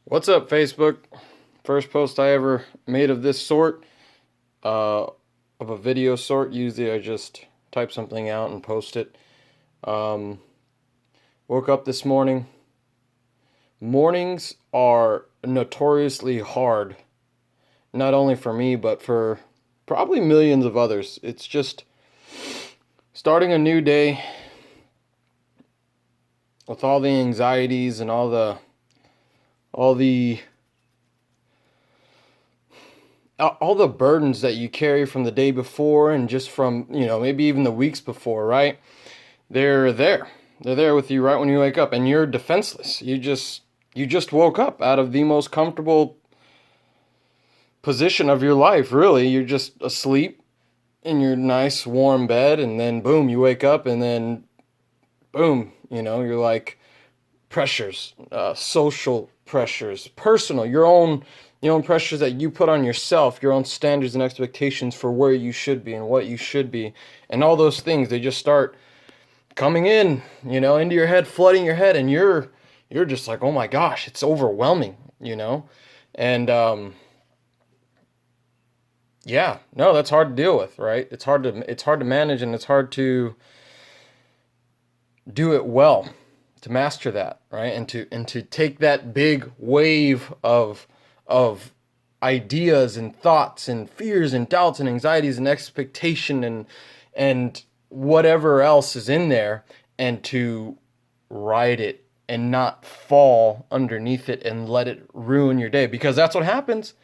What's up, Facebook? First post I ever made of this sort, of a video sort. Usually I just type something out and post it. Um, Woke up this morning. Mornings are notoriously hard, not only for me, but for probably millions of others. It's just starting a new day with all the anxieties and all the all the burdens that you carry from the day before and just from, maybe even the weeks before, right? They're there. They're there with you right when you wake up, and you're defenseless. You just woke up out of the most comfortable position of your life, really. You're just asleep in your nice warm bed, and then boom, you wake up, and then boom, you're like pressures, social pressures, personal, your own pressures that you put on yourself, your own standards and expectations for where you should be and what you should be, and all those things, they just start coming in, into your head, flooding your head, and you're just like, oh my gosh, it's overwhelming. And yeah, no, that's hard to deal with, right? It's hard to manage, and it's hard to do it well, to master that, right? And to take that big wave of ideas and thoughts and fears and doubts and anxieties and expectation and whatever else is in there, and to ride it and not fall underneath it and let it ruin your day, because that's what happens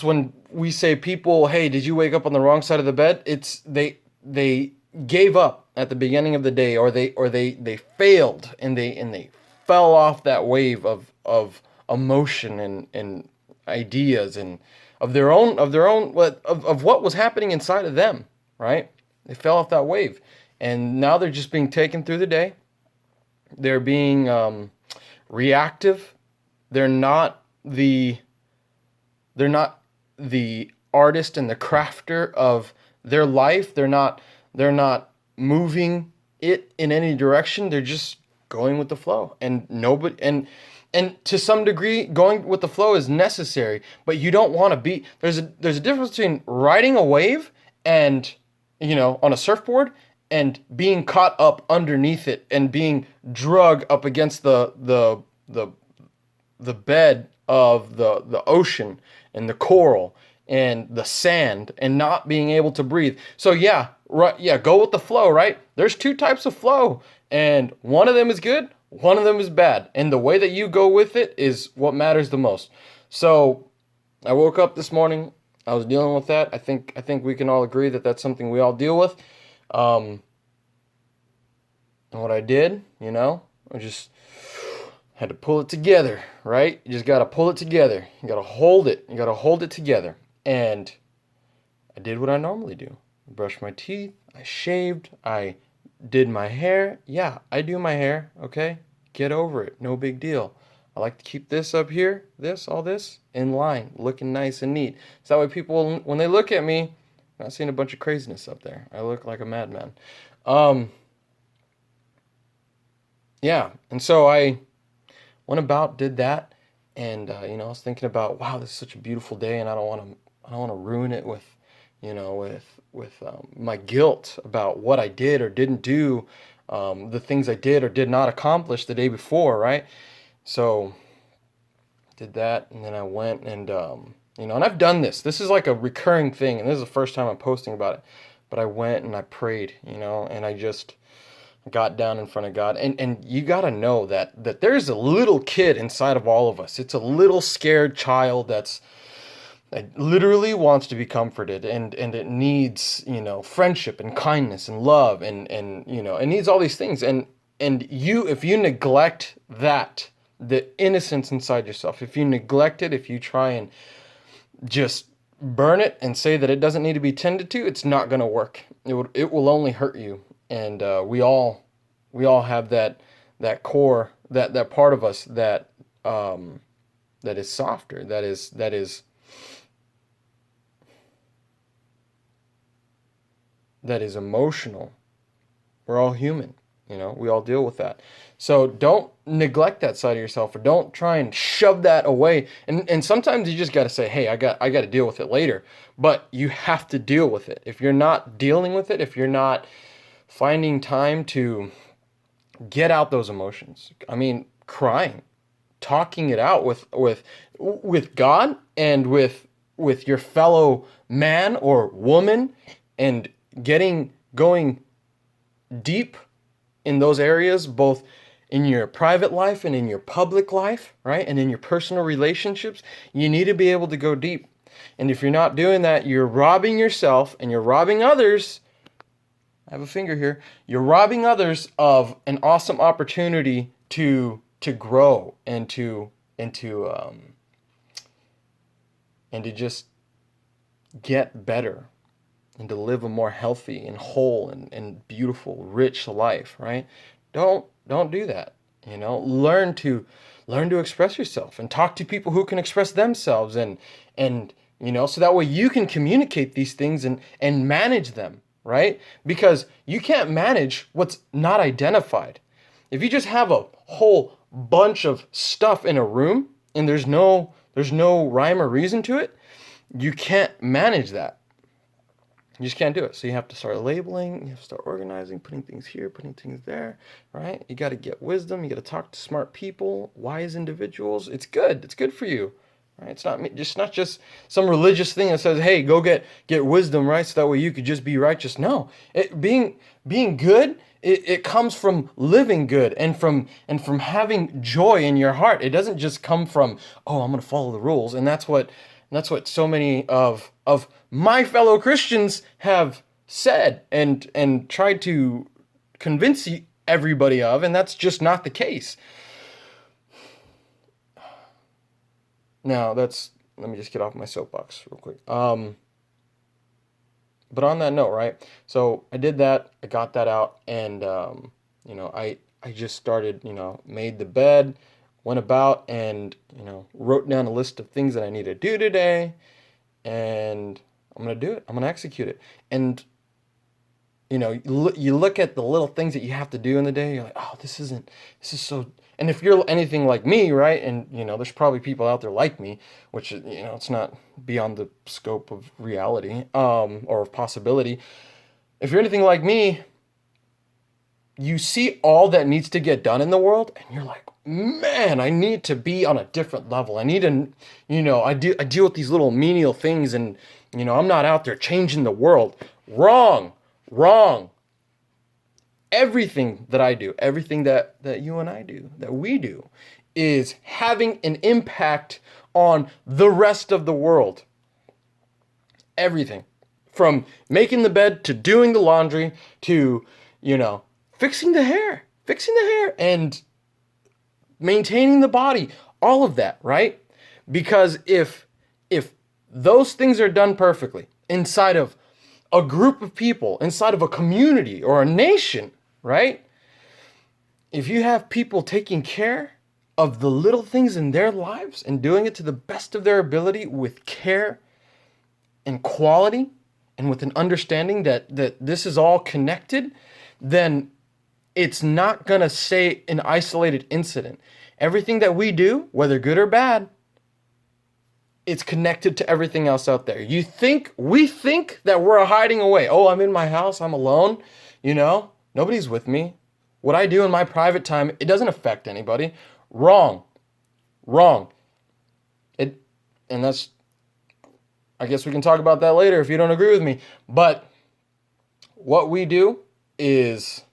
when we say people, hey, did you wake up on the wrong side of the bed? It's they gave up at the beginning of the day, or they failed, and they fell off that wave of emotion and ideas, and of their own what was happening inside of them, right? They fell off that wave, and now they're just being taken through the day. They're being reactive. They're not the they're not the artist and the crafter of their life. They're not moving it in any direction. They're just going with the flow. And nobody and to some degree, going with the flow is necessary, but you don't want to be there's a difference between riding a wave and, on a surfboard, and being caught up underneath it and being drug up against the bed of the ocean and the coral and the sand, and not being able to breathe. So yeah, right, yeah, go with the flow, right? There's two types of flow, and one of them is good, one of them is bad, and the way that you go with it is what matters the most. So I woke up this morning, I was dealing with that. I think we can all agree that that's something we all deal with. And what I did, I just had to pull it together, right? You just got to pull it together. You got to hold it. You got to hold it together. And I did what I normally do. I brushed my teeth. I shaved. I did my hair. Yeah, I do my hair, okay? Get over it. No big deal. I like to keep this up here, all this, in line, looking nice and neat. So that way people, when they look at me, I'm not seeing a bunch of craziness up there. I look like a madman. Um, yeah, and so I went about, did that, and I was thinking about, wow, this is such a beautiful day, and I don't want to ruin it with, my guilt about what I did or didn't do, the things I did or did not accomplish the day before, right? So did that, and then I went and and I've done this. This is like a recurring thing, and this is the first time I'm posting about it. But I went and I prayed, and I just got down in front of God. And you got to know that there's a little kid inside of all of us. It's a little scared child that literally wants to be comforted, and it needs, friendship and kindness and love, and it needs all these things. And if you neglect that, the innocence inside yourself, if you neglect it, if you try and just burn it and say that it doesn't need to be tended to, it's not going to work. It will only hurt you. And we all have that core, that part of us that is softer, that is emotional. We're all human, We all deal with that. So don't neglect that side of yourself, or don't try and shove that away. And sometimes you just got to say, hey, I got to deal with it later. But you have to deal with it. If you're not dealing with it, if you're not finding time to get out those emotions, I mean, crying, talking it out with God and with your fellow man or woman, and going deep in those areas, both in your private life and in your public life, right? And in your personal relationships, you need to be able to go deep. And if you're not doing that, you're robbing yourself and you're robbing others. I have a finger here. You're robbing others of an awesome opportunity to grow and to just get better, and to live a more healthy and whole and beautiful, rich life, right? Don't do that. Learn to express yourself and talk to people who can express themselves, and so that way you can communicate these things and manage them, right? Because you can't manage what's not identified. If you just have a whole bunch of stuff in a room and there's no rhyme or reason to it, you can't manage that. You just can't do it. So you have to start labeling, you have to start organizing, putting things here, putting things there, right? You got to get wisdom. You got to talk to smart people, wise individuals. It's good. It's good for you, right? It's not just some religious thing that says, hey, go get wisdom, right? So that way you could just be righteous. No, being good, it comes from living good and from having joy in your heart. It doesn't just come from, oh, I'm going to follow the rules. And that's what so many of my fellow Christians have said and tried to convince everybody of, and that's just not the case. Now, let me just get off my soapbox real quick. But on that note, right? So I did that, I got that out, and I just started, made the bed, went about and, wrote down a list of things that I need to do today, and I'm going to do it. I'm going to execute it. And, you look at the little things that you have to do in the day, you're like, oh, this is so, and if you're anything like me, right, and, there's probably people out there like me, which, it's not beyond the scope of reality, or of possibility. If you're anything like me, you see all that needs to get done in the world, and you're like, man, I need to be on a different level. I need to, I deal with these little menial things, and, I'm not out there changing the world. Wrong. Everything that I do, everything that you and I do, that we do, is having an impact on the rest of the world. Everything. From making the bed to doing the laundry to, fixing the hair, and maintaining the body, all of that, right? Because if those things are done perfectly inside of a group of people, inside of a community or a nation, right? If you have people taking care of the little things in their lives and doing it to the best of their ability with care and quality and with an understanding that this is all connected, then it's not going to say an isolated incident. Everything that we do, whether good or bad, it's connected to everything else out there. We think that we're hiding away. Oh, I'm in my house, I'm alone, nobody's with me. What I do in my private time, it doesn't affect anybody. Wrong. And that's, I guess we can talk about that later if you don't agree with me. But what we do is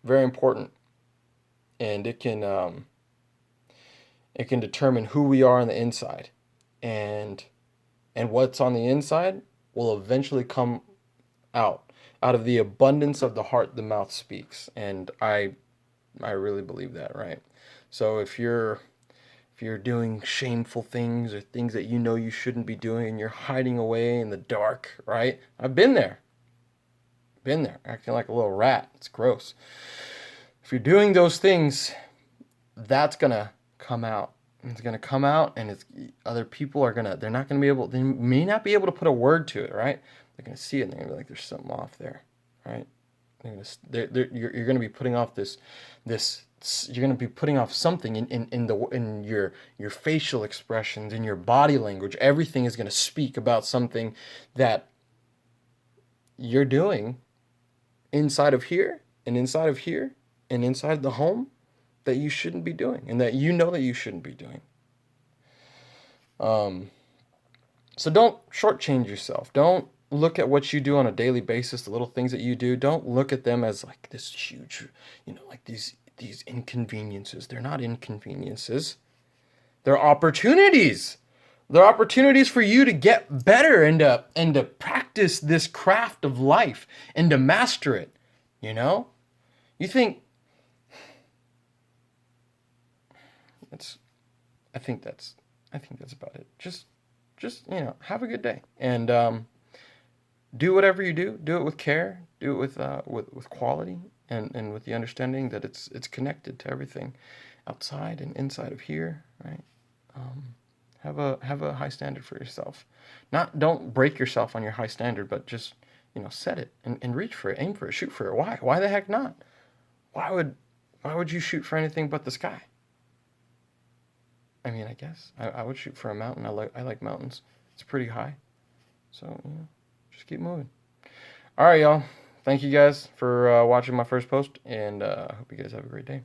very important, and it can determine who we are on the inside, and what's on the inside will eventually come out of the abundance of the heart the mouth speaks. And I really believe that, right? So if you're doing shameful things or things that you shouldn't be doing, and you're hiding away in the dark, right? I've been there, acting like a little rat. It's gross. If you're doing those things, that's gonna come out. It's gonna come out, and other people they may not be able to put a word to it, right? They're gonna see it, and they're gonna be like, there's something off there, right? You're going to be putting off this. You're going to be putting off something in your facial expressions, in your body language. Everything is going to speak about something that you're doing inside of here and inside of here and inside the home that you shouldn't be doing, and that you know that you shouldn't be doing. So don't shortchange yourself. Don't look at what you do on a daily basis, the little things that you do. Don't look at them as like this huge, like these inconveniences. They're not inconveniences. They're opportunities. They're opportunities for you to get better and to practice this craft of life and to master it. You think I think that's about it. Just have a good day, and do whatever you do. Do it with care. Do it with quality, and with the understanding that it's connected to everything outside and inside of here, right? Have a high standard for yourself. Don't break yourself on your high standard, but just set it and reach for it, aim for it, shoot for it. Why the heck not? Why would you shoot for anything but the sky? I mean, I guess I would shoot for a mountain. I like mountains. It's pretty high, so just keep moving. All right, y'all. Thank you guys for watching my first post, and I hope you guys have a great day.